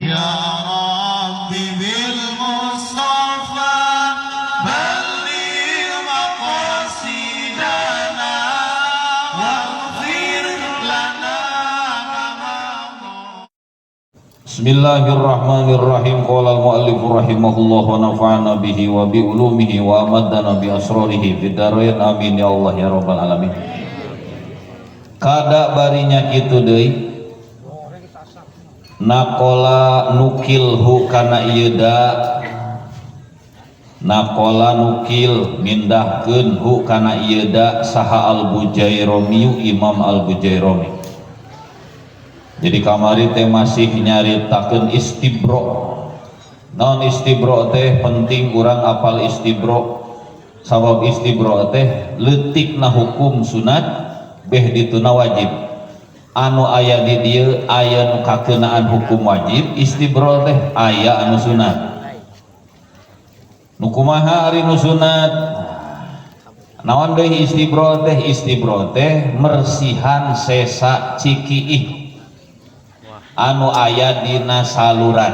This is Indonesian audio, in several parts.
يا رب بالمصطفى بلغ مقاصدنا واغفر لنا Bismillahirrahmanirrahim. Qala al-muallif rahimahullah wa nafa'ana bihi wa bi ulumihi wa amadana bi asrarihi fid dharain amin ya Allah ya rabbal alamin. Kada barinya kitu deui nakola nukilhu kana ieu da nakola nukil mindahkeun hu kana ieu da saha al-Bujairami Imam al-Bujairami. Jadi kamari teh masih nyaritakeun istibro. Non istibro teh penting urang apal istibro. Sabab istibro teh leutikna hukum sunat beh dituna wajib. Anu aya di dieu aya nu kakeunaan hukum wajib, istibro teh aya anu sunat. Nu kumaha ari nu sunat? Naon deui istibro teh? Istibro teh mersihan sesa cikiih anu aya dina saluran.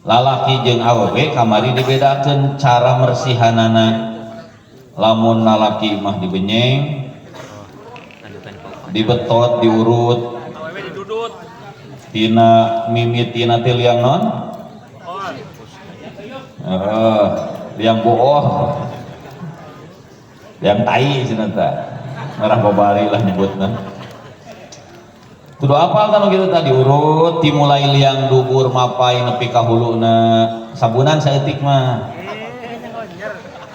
Lalaki jeung awewe kamari dibedakeun cara mersihanana. Lamun lalaki mah dibenyeng, dibetot, diurut, tina mimitina teh liang non? Liang booh, liang tai cenah teh. Merah babari lah nyebutna. Kudu apal kan gitu tadi urut dimulai liang dubur mapai nepi ka huluna sabunan saeutik mah.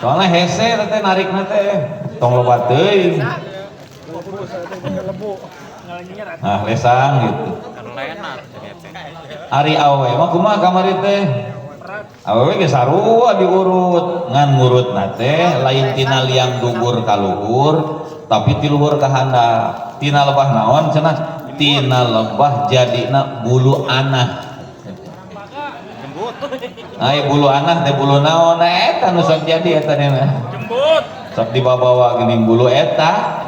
Soalnya hese teh narikna teh tong loba teuing. Nah, lesang gitu. Ari awewe mah kumaha kamari teh? Awewe ge sarua diurut, ngan ngurutna teh lain tina liang dubur ka luhur, tapi ti luhur ka handap. Tina lebah naon cenah? Tina lebah jadina bulu anah. Ai bulu anah teh bulu naon eta nu sok jadi eta mah. Jembut. Sok dibawa geuning bulu eta.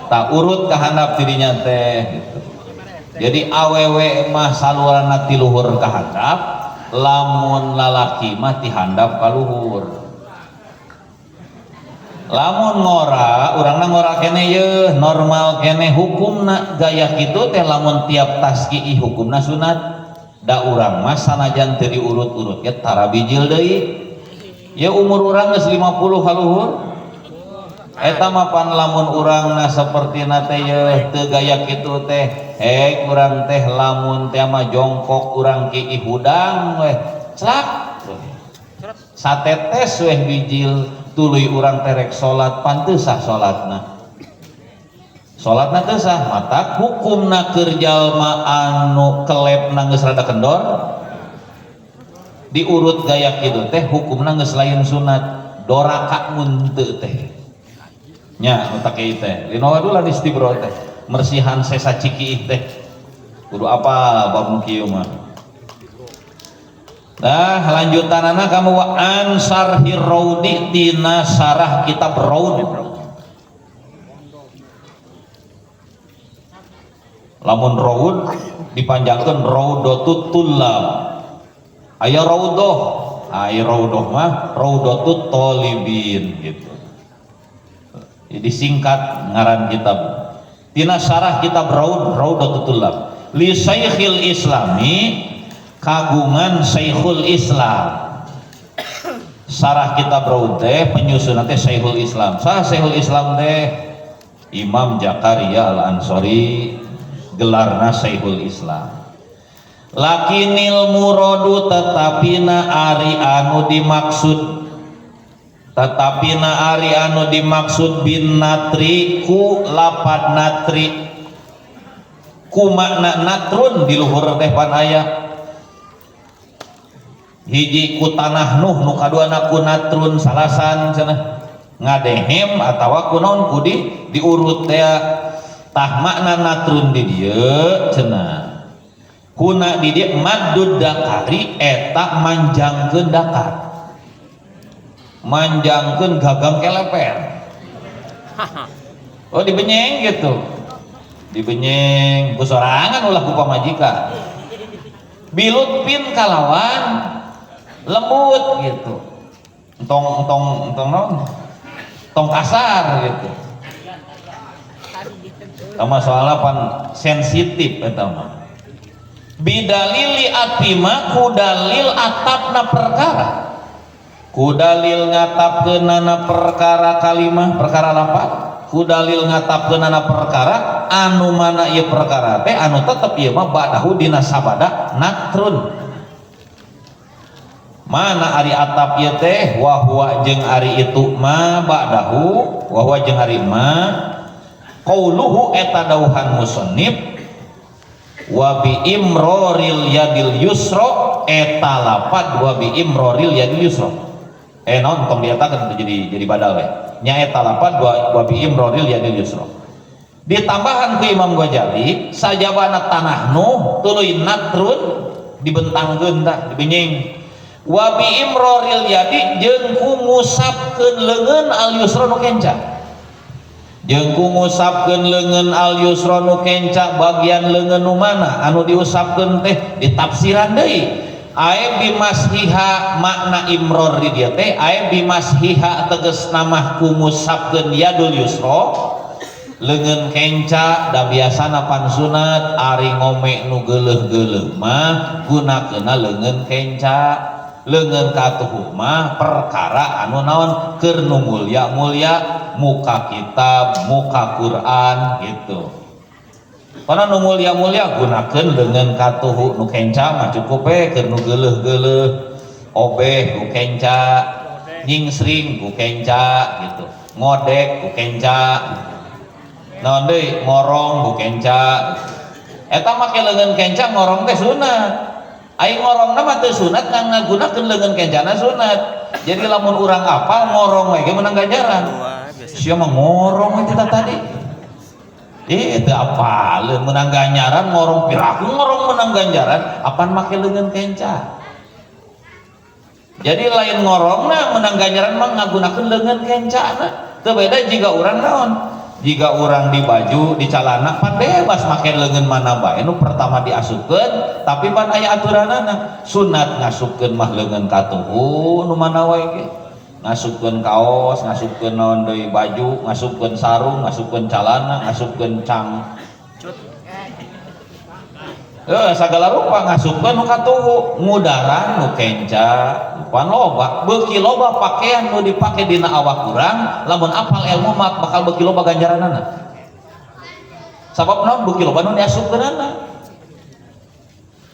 Tak urut ka handap tidinya teh gitu. Jadi awewe mah saluranna ti luhur ka handap, lamun lalaki mah ti handap ka luhur. Lamun ngora, urangna ngora kene ye normal kene hukumna gaya kitu teh lamun tiap tasqiih hukumna sunat. Da urang mah sanajan teu diurut-urut ge tara bijil deui. Ye umur urang geus 50 haluhur. Eta mah pan lamun urangna sapertina teh ye teu gaya kitu teh, urang teh lamun teh mah jongkok urang kiih hudang we. Cak. Satetes weh bijil tuluy urang terek salat pan teu sah salatna. Salatna teu sah mata hukumna keur jalma anu kelepna geus rada kendor diurut gaya kitu teh hukumna geus lain sunat doraka mun teu teh. Nya nu takei teh linoa dulan istibro teh mersihan sesa cikiih teh kudu apa bab nu kieu mah. Nah lanjutanana kamu wa ansar hirraudi tina sarah kitab raud. Lamun raud dipanjangkeun raudatut tullab. Aya raudoh, aya raudoh mah raudatut thalibin gitu. Jadi singkat ngaran kitab. Tina sarah kitab raud raudatut tullab. Li Syekhil Islami kagungan Syekhul Islam. Sarah kitab raud teh penyusun teh Syekhul Islam. Sah Syekhul Islam teh Imam Jakaria Al-Ansori, gelarna Syekhul Islam. Lakinil muradu tetapina ari anu dimaksud bin natri ku lapad natri ku makna natrun di luhur teh pan aya. Hiji ku tanah nuh nu kaduana ku natrun salasan cenah ngadehem atawa ku naon ku diurut teh tah makna natrun di dieu cenah kuna di dieu maddud dakari eta manjangkeun dakar, manjangkeun gagang keleper. Oh dibenyeng gitu, dibenyeng ku sorangan ulah ku pamajikan. bilutpin kalawan lembut gitu, tong kasar gitu. Sama soalnya pan sensitif eta mah. Bidalili atima kudalil atapna perkara. Kudalil ngatapkeunana perkara kalimah perkara lapat. Kudalil ngatapkeunana perkara anu mana ieu perkara teh anu tetep ieu mah ba'dahu dina sabada natrun. Mana ari atap ieu teh wa huwa jeung ari itu ma ba'dahu wa huwa jeung ari ma qauluhu eta dauhan musannif wa bi imroril yadil yusra eta lapad wa bi imroril yadil yusra naon tong diatakeun jadi badal we nya eta lapad wa bi imroril yadil yusra ditambahan ku Imam Ghazali sajabana tanah nu tuluy natrun dibentangkeun tah dibenying wa bi imroril yadi jeung ku ngusapkeun leungeun al yusra nu kenca jeung ku ngusapkeun leungeun al yusra nu kenca bagian leungeun nu mana anu diusapkeun teh ditafsiran deui ae bimashiha makna imror di dieu teh ae bimashiha tegasna mah ku ngusapkeun yadul yusra leungeun kenca da biasana pan sunat ari ngome nu geuleuh-geuleuh mah gunakeunna leungeun kenca leungeun katuh mah perkara anu naon keur nu mulya-mulya muka kitab, muka Quran gitu. Karena nu mulya-mulya gunakeun leungeun katuh nu kenca mah cukup we keur nu geuleuh-geuleuh obeh ku kenca, nyingsring ku kenca gitu. Ngodek ku kenca. Naon deui ngorong ku kenca. Eta make leungeun kenca ngorong teh sunat. Aing ngorongna mah teu sunat ngagunakeun leungeun kencana sunat. Jadi lamun urang apal ngorong we ge meunang ganjaran. Sia mah ngorong we tadi. Teu apaleun meunang ganjaran ngorong piraku ngorong meunang ganjaran apan make leungeun kenca. Jadi lain ngorongna meunang ganjaran mah ngagunakeun leungeun kencana. Teu beda jiga urang naon? Jika orang di baju di celana pan bebas make leungeun mana bae nu pertama diasupkeun tapi pan aya aturanana sunat ngasupkeun mah leungeun katuhu nu mana wae ge ngasupkeun kaos ngasupkeun naon deui baju ngasupkeun sarung ngasupkeun celana ngasupkeun cang sagala rupa ngasupkeun nu katuhu ngudaran nu kenca pan loba beuki loba pakaian nu dipake dina awak urang lamun apal ilmu mah bakal beuki loba ganjaranana sabab naon beuki loba nu diasupkeunana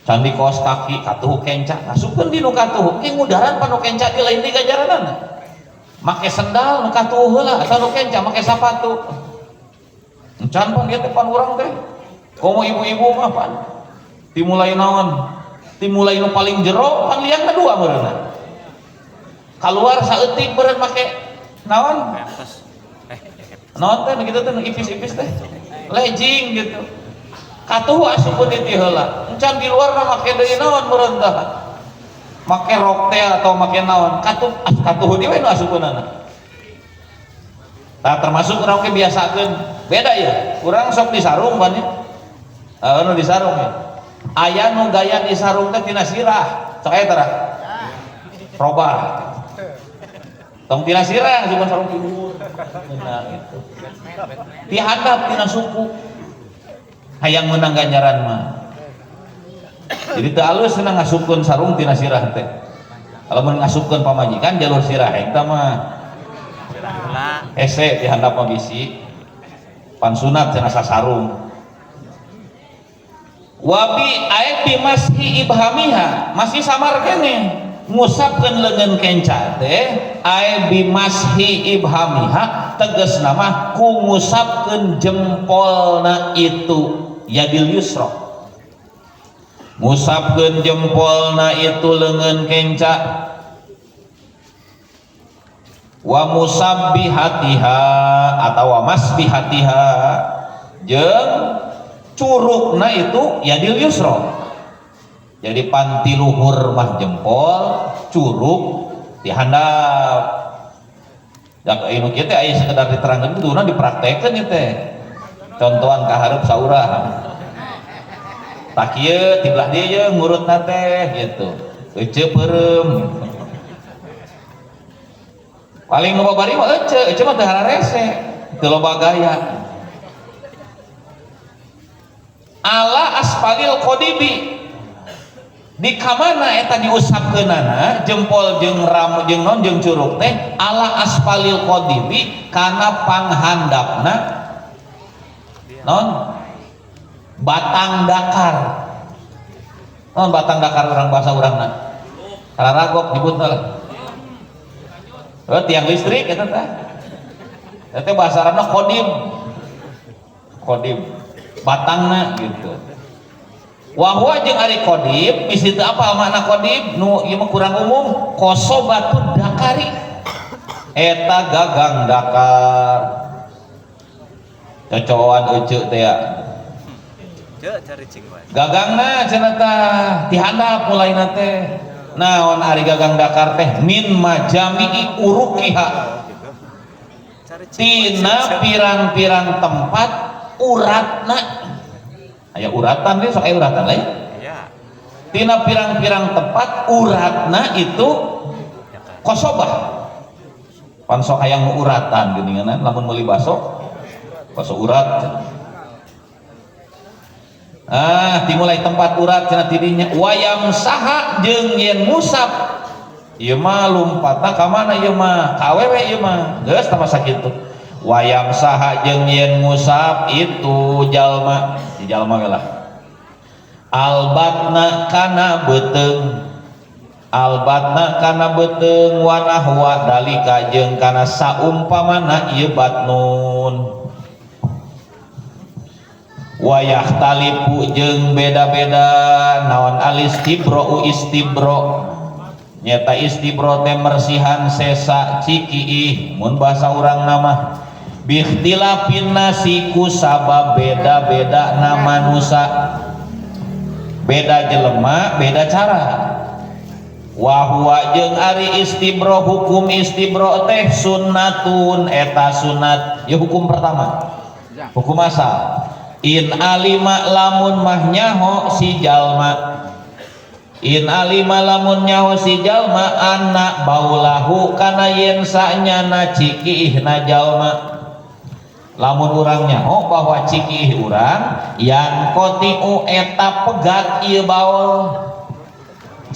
can di kaos kaki katuhu kenca ngasupkeun di nu katuhu ge ngudaran pan nu kenca di lain di ganjaranana make sendal nu katuhu heula asa nu kenca make sapatu encan pan ieu teh pan urang teh komo ibu-ibu mah pan dimulai naon dimulai nu paling jero pan liangna dua meureunna keluar saeutik beureun make naon naon teh kitu teh ipis-ipis teh lejing gitu katuh asupkeun di heula encan di luar mah make deui naon meureun tah make rok teh atau make naon katuh di we nu asupkeunana tah termasuk urang ge biasakeun beda ya urang sok disarung pan ya anu disarung ya aya nu gaya disarung teh tina sirah sok aya tara robah tong tina sirah cuma sarung tidur nah gitu dihadap tina suku hayang meunang ganjaran mah jadi teu alus cenah ngasupkeun sarung tina sirah teh kalau mun ngasupkeun pamajikan jalur sirah eta mah hese dihadap mah bisi pan sunat cenah sasarung wabi aib bimashi ibhamiha masih samar kene ngusapkeun leungeun kenca teh aib bimashi ibhamiha tegasna mah ku ngusapkeun jempolna itu yadil yusra ngusapkeun jempolna itu leungeun kenca wa musabbihatiha atawa masbihatiha jeung curugna itu yadil yusra jadi panti luhur mah jempol curug dihandap dak anu kieu teh aya sekedar diterangkeun kuduna dipraktekeun ieu teh contohan ka hareup saurah tak kieu tibelah dia ngurut nate gitu ece perem paling nu babari mah ece mah teu hararese teu loba gaya ala asfalil qodibi di kamana eta diusapkeunana jempol jeung ram jeung non jeung curug teh ala asfalil qodibi kana panghandapna non batang dakar non batang dakar orang bahasa urangna kararagok nyebutna lah tiang listrik eta teh eta bahasa Arabna qodib batangna gitu wahwa jeung ari qodib bisi teu apal makna qodib nu ieu mah kurang umum kosobatu dakari eta gagang dakar cocokan euceuk teh ya gagangna cenah tah dihandap mulaina teh naon ari gagang dakar teh min majami'i urukiha tina pirang-pirang tempat uratna aya uratan dia sok aya uratan lain tina pirang-pirang tempat uratna itu kosobah pan sok hayang uratan geuningan lamun meuli baso urat dimulai tempat urat cenah tidinya wayam saha jeung yen musab ieu mah lumpatna ka mana ieu mah ka awewe ieu mah geus tah sakitu wayam saha jeung yen musab itu jalma si jalma we lah albatna kana beteung wanahwa dalika jeung kana saumpamana ieu batnun wayah talipu jeung beda-beda naon alistibro nyata istibro teh mersihan sesa cikiih mun bahasa urang nama bikhtilafin nasiku sabab beda-beda na manusia beda jelema beda cara wahwa jeung ari istibro hukum istibro teh sunnatun eta sunat ya hukum pertama hukum asal in alima lamun mah nyaho si jalma anak baulahu kana yen sanyana cikiihna jalma lamun urang nyaho bahwa cikiih urang yang kotiu eta pegat ieu baul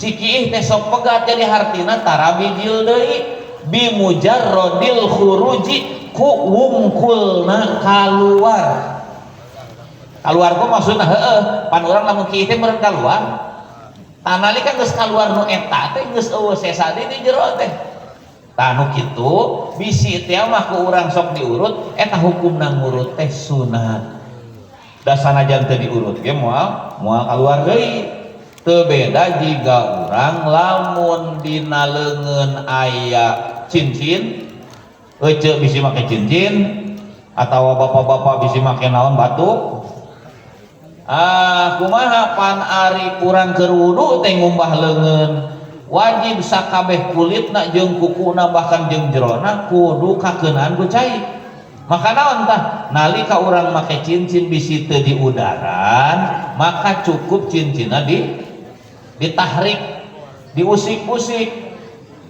cikiih teh sok pegat jadi hartina tarabijil deui bimujarrodil khuruji ku wungkulna kaluar ku maksudna heueuh pan urang lamun kieu teh meureun kaluar tanali kan geus kaluar nu eta teh geus eueuh sesa di jero teh tah nu kitu bisi teh mah ku urang sok diurut eta hukumna ngurut teh sunat da sanajan teu diurut ge moal kaluar deui teu beda jiga urang lamun dina leungeun aya cincin euceuk bisi make cincin atawa bapak-bapak bisi make naon batu kumaha pan ari kurang keur wudu teh ngumbah leungeun wajib sakabeh kulitna jeung kukuna bahkan jeung jerona kudu kakeunaan ku cai maka naon tah nalika urang make cincin bisi teu diudaran maka cukup cincinna ditahrik diusik-usik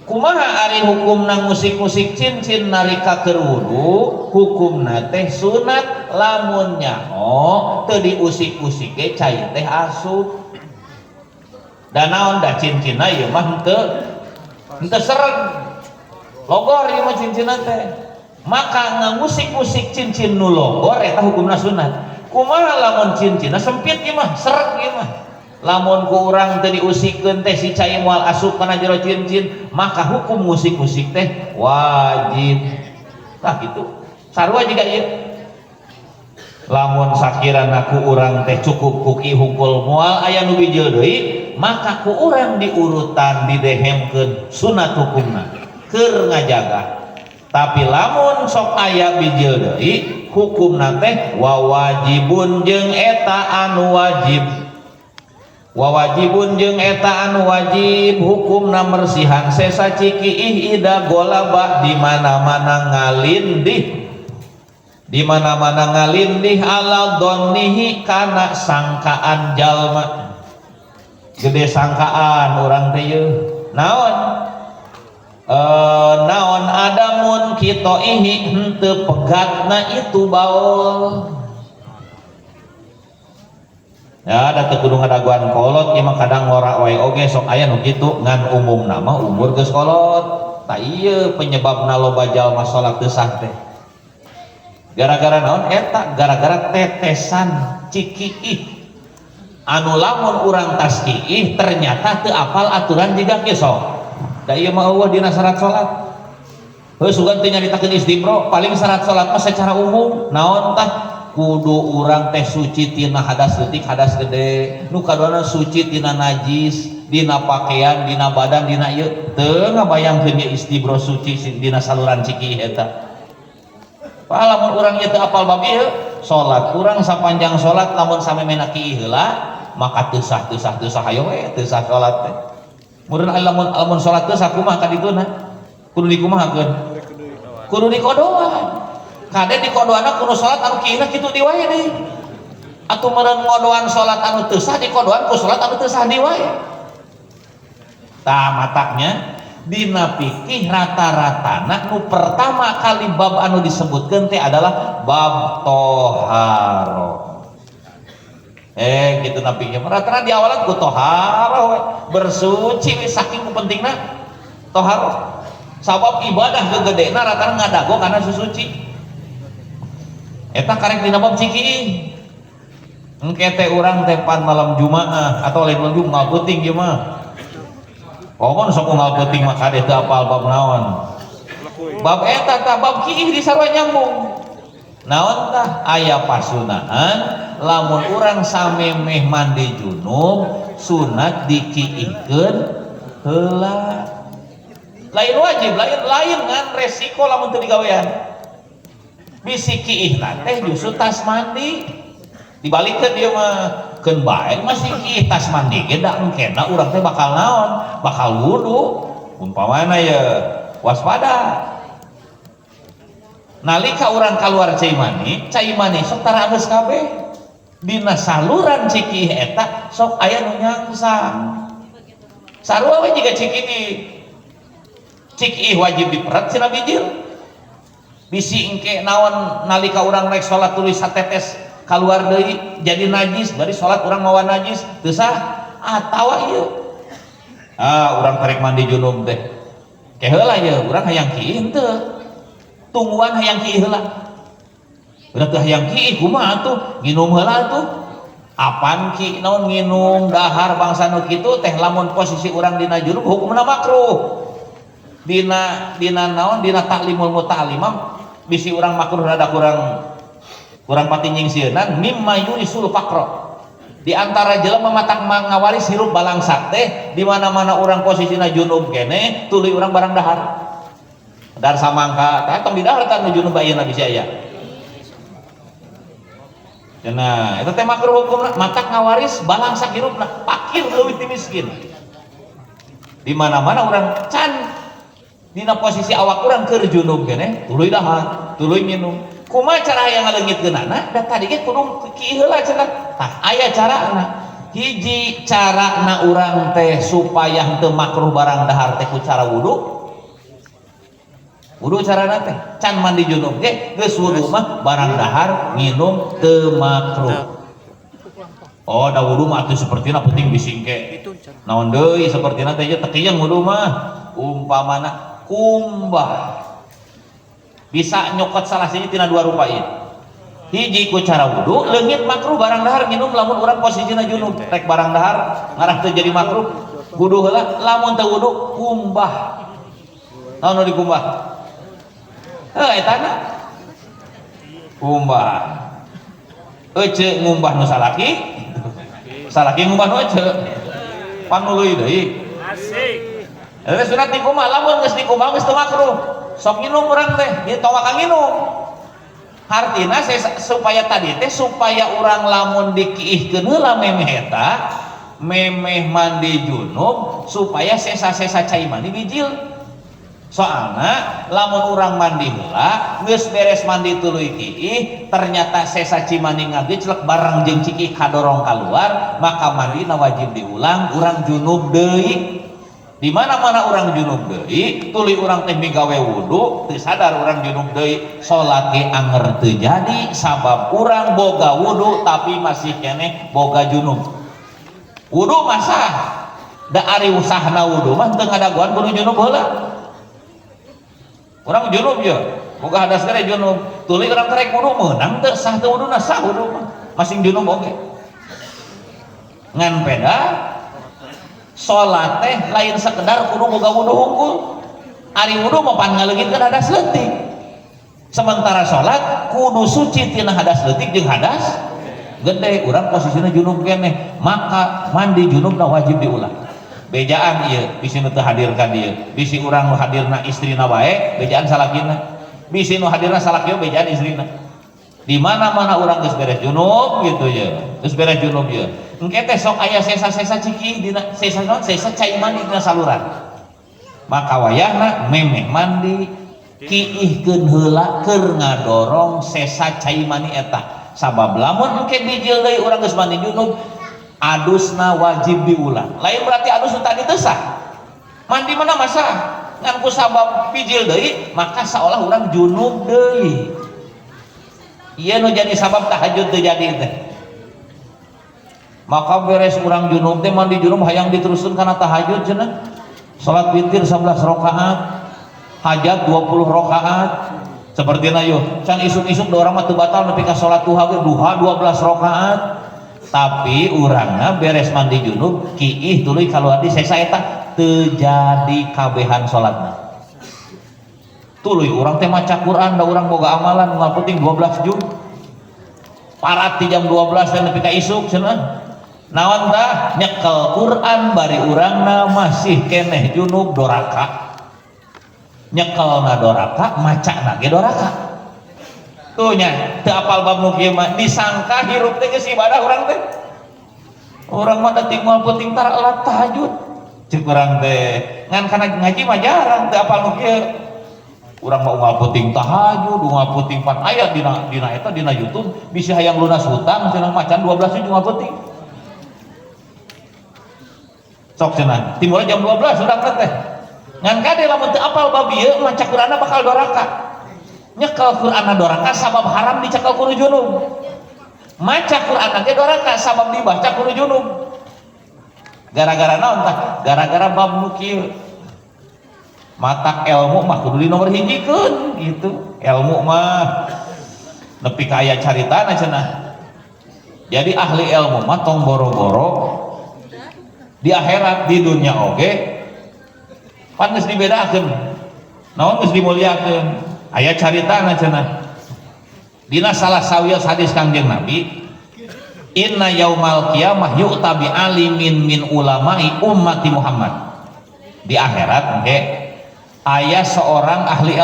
kumaha ari hukumna musik-musik cincin nalika keur wudu hukumna teh sunat lamun nyaho teu diusik-usik ge cai teh asup da naon da cincinna ieu mah henteu sereg logor ieu mah cincinna teh maka ngangusik-usik cincin nu logor eta hukumna sunat kumaha lamun cincinna sempit ieu mah sereg ieu mah lamun ku urang teu diusikeun teh si cai moal asup kana jero cincin maka hukum musik-musik teh wajib tah kitu sarua jiga ieu lamun sakirana ku urang teh cukup kuki hungkul moal aya nu bijil deui maka ku urang diurutan didehemkeun sunat hukumna keur ngajaga tapi lamun sok aya bijil deui hukumna teh wajibun jeung eta anu wajib wajibun jeung eta anu wajib hukumna mersihan sesa cikiih ida golaba di mana-mana ngalindih di mana-mana ngalindih ala donihi kana sangkaan jalma. Gede sangkaan orang teh yeuh naon naon adamun kita ihi henteu pegatna itu baul. Ya ada teu kudu ngadaguan kolot ieu mah kadang ngora wae oge sok aya nu kitu ngan umum nama umur geus kolot. Tah ieu penyebabna loba jalma salat teu sah teh. Gara-gara naon eta? Gara-gara tetesan cikiih. Anu lamun urang tas kiih ternyata teu apal aturan jiga kieu sok. Da ieu mah eueuh dina syarat salat. Heuh sugan teu nyaritakeun istibro, paling syarat salat mah secara umum naon tah? Kudu urang teh suci tina hadas leutik hadas gede, nu kaduana suci tina najis, dina pakaian, dina badan, dina ieu teu ngabayangkeun ye istibro suci dina saluran cikiih eta. Lamun urang ieu teu apal bab ieu, salat urang sapanjang salat lamun samemena kiih heula, maka teu sah hayo we teu sah salat teh. Mun lamun salat teu sah kumaha ka dituna? Kudu dikumahakeun? Kudu dikodoan. Kade di kodoana kudu salat anu kieuhna kitu di wae deui. Atuh meureun ngodoan salat anu teu sah di kodoan ku salat anu teu sah di wae. Tah mataknya dina fikih rata-ratana nu pertama kali bab anu disebutkeun teh adalah bab toharo. Gitu na fikih. Rata-rata di awalan ku toharo we, bersuci we saking pentingna toharo. Sabab ibadah gegedena rata-rata ngadago kana susuci. Eta karek dina bab cikiih. Engke teh urang teh pan malam Jumaah atau lain malam Jumaah ngapeuting ieu mah. Pokon sok ngapeuting mah kade teu apal bab naon. Bab eta tah bab kiih di sarua nyambung. Naon tah aya pasunahan lamun urang samemeh mandi junub sunat dikiihkeun heula. Lain wajib, lain ngan resiko lamun teu digawean. Bisi kiih teh justru tas mandi dibalikeun dia mah keun bae masih kiih tas mandi ge da engkena urang teh bakal naon bakal wudu umpamana ya waspada nalika urang kaluar cai mani sok tara geus kabeh dina saluran cikiih eta sok aya nu nyangsang sarua we jiga cikiih wajib diperat cenah bijil. Bisi engke naon nalika urang rek salat tuluy satetes kaluar deui jadi najis bari salat urang mawa najis teu sah atawa ieu urang tarek mandi junub teh ke heula ye urang hayang kiih teu tungguan hayang kiih heula urang teu hayang kiih kumaha atuh nginum heula atuh apan ki naon nginum dahar bangsa nu kitu teh lamun posisi urang dina junub hukumna makruh dina naon dina taklimul muta'allimam bisi urang makruh rada kurang pati nyingsieunan mimma yurisul faqra di antara jelema matak ngawaris hirup balangsak teh di mana-mana urang posisina junub kene tuluy urang barang dahar dar samangka tah tong didahar kan junub ayeuna bisi aya cenah eta teh makruh hukumna matak ngawaris balangsak hirupna fakir leuwih ti miskin di mana-mana urang can dina posisi awak urang keur junub kene tuluy dahar tuluy minum kumaha cara yang ngaleungitkeunana da tadi ge kudu kieu heula cenah tah aya carana hiji carana urang teh supaya henteu makruh barang dahar teh ku cara wudu carana teh can mandi junub ge geus wudu mah barang dahar nginum teu makruh. Oh da wudu mah atuh sapertina penting bisi engke naon deui sapertina teh teu kieu wudu mah umpamana kumbah bisa nyokot salah siji tina dua rupa ieu hiji ku cara wudu leungit makruh barang dahar minum lamun urang posisina junub rek barang dahar ngarah teu jadi makruh wudu heula lamun teu wudu kumbah naon nu dikumbah eta na kumbah ece ngumbah nu salaki ngumbah nu ece panuluy deui asik. Sunat dikumbah, lamun geus dikumbah geus teu makruh. Sok nginum urang teh, ieu tong makan nginum. Hartina supaya tadi teh supaya urang lamun dikiihkeun heula memeh eta, memeh mandi junub supaya sesa-sesa cai mani bijil. soalna lamun urang mandi heula geus beres mandi tuluy kiih ternyata sesa cimani ngageclek barang jeung cikih kadorong keluar maka mandina wajib diulang urang junub deui. Di mana-mana urang junub deui tuluy urang teh migawe wudu teu sadar urang junub deui salat ge anger teu jadi sabab urang boga wudu tapi masih keneh boga junub. Wudu masa da ari usahna wudu mah teu ngadaguan kudu junub heula. Orang junub ya, boga hadas kare junub. Tuluy urang karek wudu meunang teu sah teu wuduna sah wudu mah. Masing junub oge. Ngan peda salat teh lain sekedar kudu boga wudu hungkul. Ari wudu mah pan ngaleungitkeun hadas leutik. Sementara salat kudu suci tina hadas leutik jeung hadas gede. Urang posisina junub keneh, maka mandi junubna wajib diulang. Bejaan ieu bisi nu teu hadir ka dieu, bisi urang nu hadirna istrina bae bejaan salakina, bisi nu hadirna salakina bejaan istrina. Di mana-mana urang geus beres junub gitu ya, geus beres junub ya. Engke teh sok aya sesa-sesa cikih dina sesa naon sesa cai mandi dina saluran. Maka wayahna memeh mandi kiihkeun heula keur ngadorong sesa cai mani eta. Sabab lamun engke bijil deui urang geus mandi junub adusna wajib diulang. Lain berarti adus tadi teu sah. Mandi mana masa ngan ku sabab pijil deui maka seolah urang junub deui. Ieu nu jadi sabab tahajud teu jadi teh. Maka beres urang junub teh mandi junub hayang diteruskeun kana tahajud cenah. Salat witir 11 rakaat, hajat 20 rakaat. Seperti na yo, can isuk-isuk da urang mah teu batal nepi ka salat duha 12 rakaat. Tapi urangna beres mandi junub kiih tuluy kaluar di sesa eta teu jadi kabehan salatna. Tuluy urang teh maca Quran da urang boga amalan moal penting 12 juz. Parat di jam 12 teh nepi ka isuk cenah. Naon tah nyekel Quran bari urangna masih keneh junub doraka. Nyekelna doraka, macana ge doraka. Tuh nya teu apal bab nu kieu mah disangka hirup teh geus ibadah urang teh. Urang mah da ting moal penting tar alat tahajud. Ceuk urang teh ngan kana ngaji mah jarang teu apal nu kieu. Urang mah unggal penting tahajud, unggal penting pan aya dina eta dina YouTube bisi hayang lunas hutang cenah macan 12 juz unggal penting. Sok cenah timur jam 12 urang teh. Ngan kade lamun teu apal bab ieu maca Qur'anna bakal doraka. Nyekel Quran doraka sabab haram dicekel kudu junub. Maca Quran ge doraka sabab dibaca kudu junub. Gara-gara naon tah? Gara-gara bab nu kieu. Matak ilmu mah kudu di nomor hijikeun gitu. Ilmu mah nepi ka aya caritana cenah. Jadi ahli ilmu mah tong boro-boro di akhirat di dunia oge pan geus dibedakeun. Naon geus dimuliakeun. Aya caritana cenah dina salah sawios hadis Kangjeng Nabi inna yaumal qiyamah yu'ta bi alimin min ulama'i ummati Muhammad. Di akhirat engke aya seorang ahli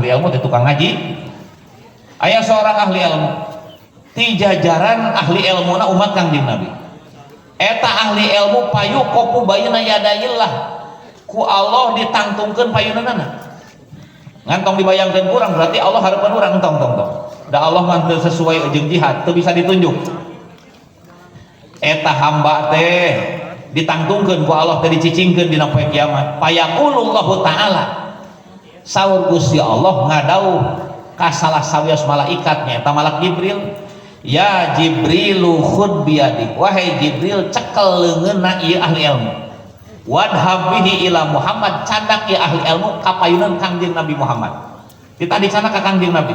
ilmu teh tukang ngaji, aya seorang ahli ilmu ti jajaran ahli ilmuna umat Kangjeng Nabi. Eta ahli ilmu payu kopu bayna yadayillah ku Allah ditangtungkeun payunana. Ngantong dibayangkan kurang berarti Allah harapan orang tong da Allah mantel sesuai jeung jihad teu bisa ditunjuk. Eta hamba teh ditangtungkeun ku Allah teh dicicingkeun dina poe kiamat. Fayaqulullahu taala saur Gusti Allah ngadauh ka salah sawios malaikat nya eta malak Jibril, ya Jibrilu khud biadi, wahai Jibril cekel leungeunna ieu ahli ilmu. Wadhab bihi ila Muhammad, candak ya ahli ilmu kapayunan Kangjeng Nabi Muhammad. Kita dicana ka Kangjeng Nabi.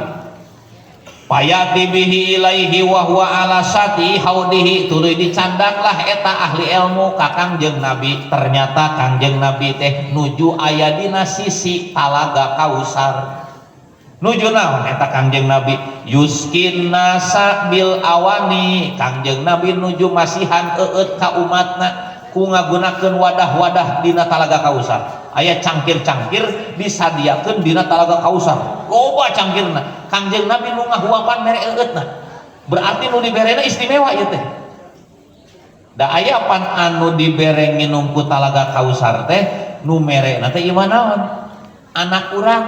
Payati bihi ilaihi wa huwa ala sati haudihi, tuluy dicandaklah eta ahli ilmu ka Kangjeng Nabi. Ternyata Kangjeng Nabi teh nuju aya dina sisi talaga Kausar. Nuju naon eta Kangjeng Nabi? Yuskin nasa bil awani. Kangjeng Nabi nuju masihan eueut ka umatna ku ngagunakeun wadah-wadah dina talaga Kausar. Aya cangkir-cangkir disadiakeun dina talaga Kausar. Loba cangkirna. Kangjeng Nabi nu ngahuapan mere eueutna. Berarti nu diberena istimewa ieu teh. Da aya pan anu dibere nginum ku talaga Kausar teh nu merena teh ieu naon? anak urang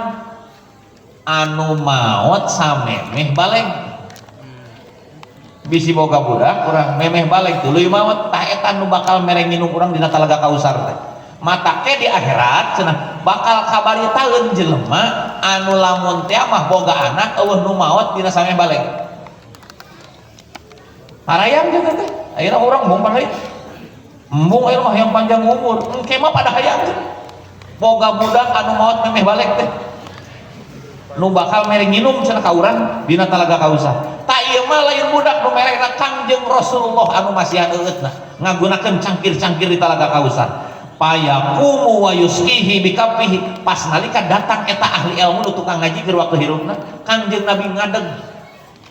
anu maot samemeh baleng bisi boga budak urang memeh baleng tuluy maot tah eta nu bakal mereng nginum urang dina talaga Kausar teh mata ke di akhirat cenah bakal kabaritaeun jelema anu lamun teh mah boga anak eueuh nu maot dina samemeh baleng harayang juga teh ayeuna urang mung paling embung ayeuna mah yang panjang umur engke mah pada hayang teh boga budak anu maot memeh balek teh nu bakal mereng nginum cenah ka urang dina talaga Kausar tak ieu mah lain budak nu merehna Kangjeng Rasulullah anu masihan eueutna ngagunakeun cangkir-cangkir di talaga Kausar payaqumu wa yusqihi bikafihi pas nalika datang eta ahli ilmu nu tukang ngaji keur waktu hirupna Kangjeng Nabi ngadeg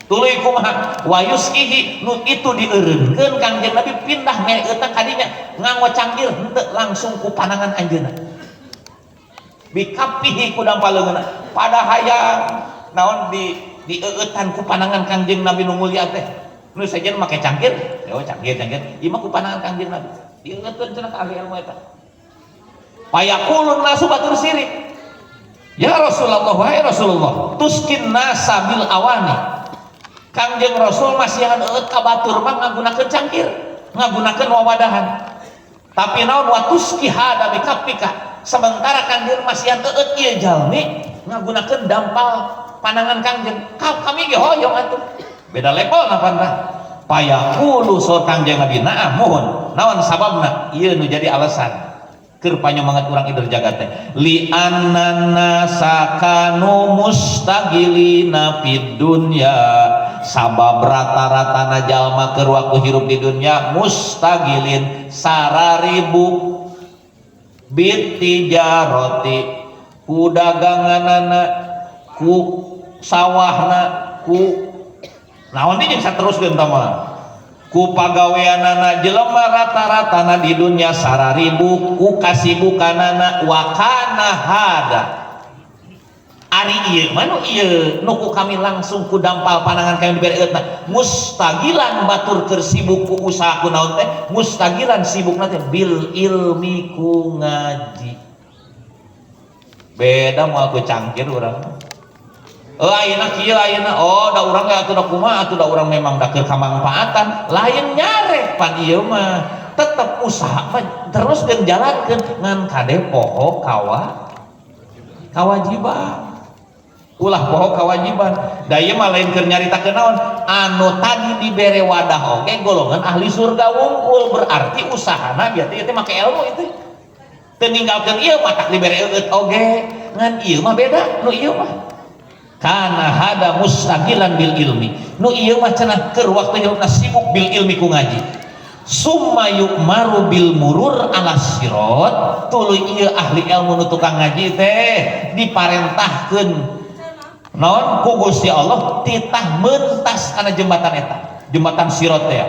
tuluy kumaha wa yusqihi nu itu dieureunkeun Kangjeng Nabi pindah meeutna kadinya nganggo cangkir henteu langsung ku panangan anjeunna bikafihi ku dampaleunna pada hayang naon dieueutan ku panangan Kangjeng Nabi nu mulia teh nu sajeun make cangkir yo cangkir ieu mah ku panangan Kangjeng Nabi dieueukeun cenah ka ahli ilmu eta payaqulun nasu batur sirik ya Rasulullah wahai Rasulullah tuskin nasa bil awani Kangjeng Rasul masihan eueut ka batur mah ngagunakeun cangkir ngagunakeun wawadahan tapi naon wa tuski hada bikafika sementara Kangjeng masihan eueut ieu jalmi ngagunakeun dampal panangan Kangjeng kami ge hoyong atuh beda level napana payaqulu so Kangjeng Nabi naam mohon naon sababna ieu nu jadi alasan keur panyomangat urang ider jagat teh li annana sakanu mustagilina fid dunya sabab rata-ratana jalma keur waktu hirup di dunya mustagilin sararibu bitijarati ku daganganana ku sawahna ku naon dieu sateruskeun tah mah ku pagaweanana jelema rata-ratana di dunia sararibu ku kasibukanana wa kana hada ari ieu mah nu ieu nu ku kami langsung ku dampal panangan kami dibere eutna mustagilan batur keur sibuk ku usaha ku naon teh mustagilan sibukna teh bil ilmi ku ngaji beda moal ku cangkir urang ayeuna kieu ayeuna da urang ge atuh da kumaha atuh da urang memang da keur kamangpaatan lain nyarek pan ieu mah tetep usaha mah terus geus jalankeun ngan kade poho kawajiban ulah poho kawajiban da ieu mah lain keur nyaritakeun naon anu tadi dibere wadah oge golongan ahli surga wungkul berarti usahana biar teh make ilmu itu teu ninggalkeun ieu mah tak dibere eueut oge ngan ieu mah beda nu ieu mah karena hada mustaqilan bil ilmi nu ieu mah cenah keur waktu hirupna sibuk bil ilmi ku ngaji summa yu'maru bil murur ala sirat tuluy ieu ahli ilmu nu tukang ngaji teh diparentahkeun naon ku Gusti Allah titah mentas kana jembatan eta jembatan sirat teh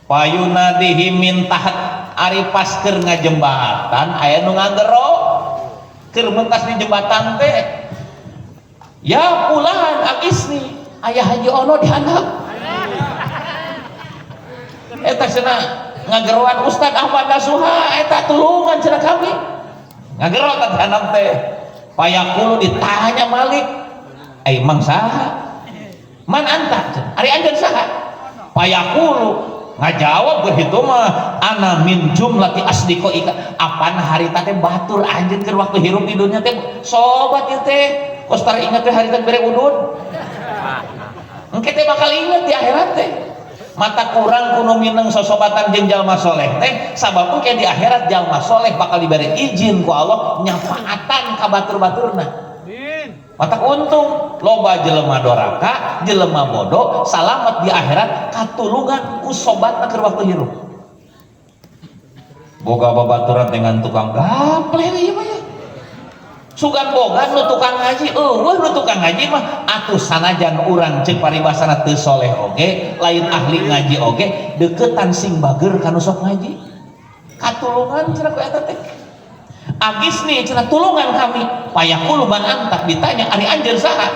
payunadihi min tahat ari pas keur ngajembatan aya nu ngagero keur mentas di jembatan teh ya pulan agisni ayah Haji Ono dihandap eta cenah ngageroan Ustad Ahmad Nasuha eta tulungan cenah kami ngagero ka dihandap teh payaqulu ditanya Malik ai mang saha man anta ari anjeun saha payaqulu ngajawab begitu mah ana min jumlati asdiqaika apan harita teh batur anjeun keur waktu hirup di dunya teh sobat ieu teh kostar ingat teh harita bere udun engke teh bakal inget di akhirat teh mata kurang kuno mineng sosobatan jeung jalma soleh teh sabab engke di akhirat jalma soleh bakal diberi izin ku Allah nyafaatan ka batur-baturna mata untung loba jelema doraka jelema bodoh salamet di akhirat katulungan ku sobatna keur waktu hirup boga babaturan dengan tukang gapleh ieu mah sugan boga nu tukang ngaji nu tukang ngaji mah atuh sanajan urang ceuk paribasana teu soleh oge lain ahli ngaji oge deukeutan sing bager kana sok ngaji katulungan cenah ku eta teh agis nih cenah tulungan kami payaqulu man anta ditanya ari anjeun saha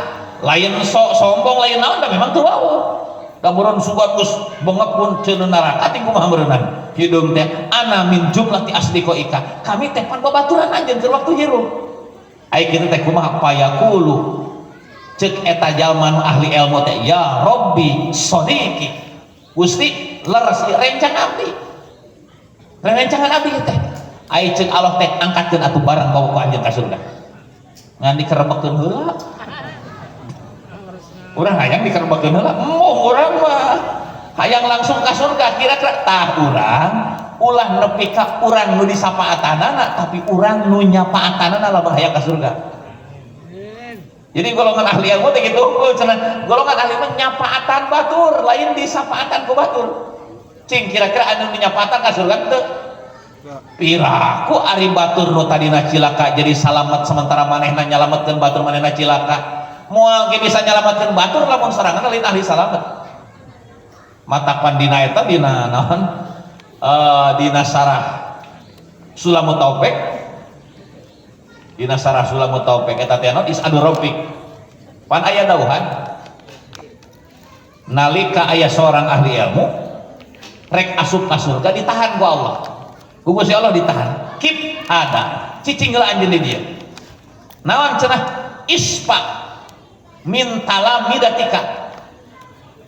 lain sok sombong lain naon da memang teu wau da buron sugan geus bengep pun ceuneuh neraka ting kumaha meureunana hidung teh ana min jumlati asdiqaika kami teh pan babaturan anjeun keur waktu hirup Ai kitu teh kumaha payaqulu ceuk eta jalma nu ahli ilmu teh ya Rabbi sadiqi Gusti leres rencang abdi rencangan abdi teh ai ceuk Allah teh angkatkeun atuh barang bawa ku anjeun ka surga ngan dikerebekeun heula urang hayang dikerebekeun heula urang mah hayang langsung ka surga kira-kira tah urang ulah nepi ka urang nu disapaatanana tapi urang nu nyapaatanana lamun hayang ka surga. Jadi golongan ahli ilmu teh kitu cenah golongan ahli mah nyapaatan batur lain disapaatan ku batur. Cing kira-kira anu nyapaatan ka surga teu piraku ari batur nu tadina cilaka jadi salamet sementara manehna nyalametkeun batur manehna cilaka moal ge bisa nyalametkeun batur lamun sorangan lain ahli salamet. Matapan dina eta dina naon dina sarah Sulamut Taufik dina sarah Sulamut Taufik eta teh naon isadu rafiq pan aya dawuhan nalika aya seorang ahli ilmu rek asup ka surga ditahan ku Allah ku Gusti Allah ditahan kip ada cicing heula anjeun di dieu naon cenah ispa min talamidatika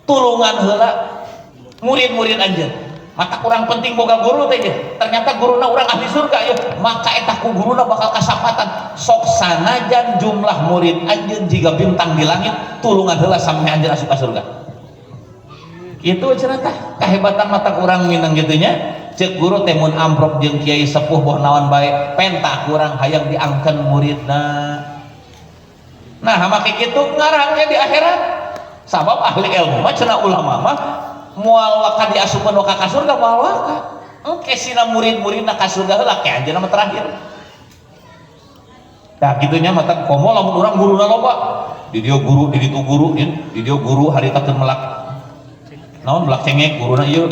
tulungan heula murid-murid anjeun mata kurang penting boga guru teh ternyata guruna urang ahli surga ya maka eta ku guruna bakal kasapatan sok sanajan jumlah murid anjeun jiga bintang di langit tulungan heula sampai anjeun asup ka surga kitu cenah tah kahebatan mata urang minang kitu nya ceuk guru teh mun amprok jeung kiai sepuh boh naon bae penta urang hayang diangkeun muridna nah make kitu ngarangnya di akhirat sabab ahli ilmu mah cenah ulama mah moal waka diasupkeun waka ka surga moal waka engke sina murid-muridna ka surga heula ke anjeunna mah terakhir tah kitu nya mata komo lamun urang guruna loba di dieu guru di ditu guru di dieu guru harita teu melak naon melak cengek guruna ieu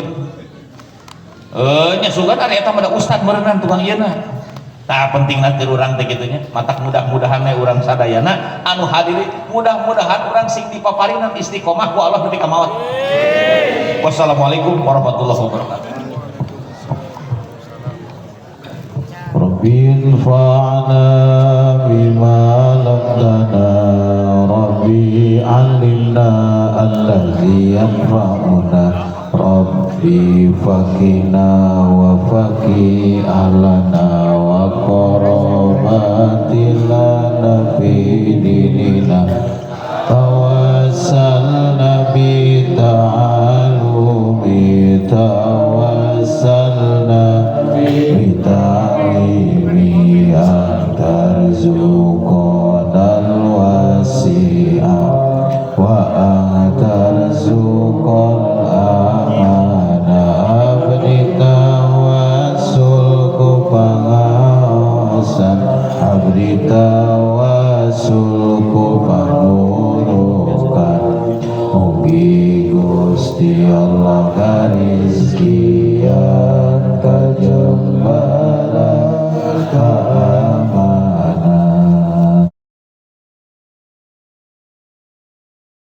nya sugan ari eta mah da ustad meureunnan tukang ieu na tah pentingna teu urang teh kitu nya matak mudah-mudahan we urang sadayana anu hadiri mudah-mudahan urang sing dipaparinan istiqomah ku Allah nepi ka maot. Wassalamualaikum warahmatullahi wabarakatuh. Rabbil fa'na bima lamdana Rabbi alimna allazi yanfa'una Rabbi fakina wa faki ahlana wa qarabatilana fi dinina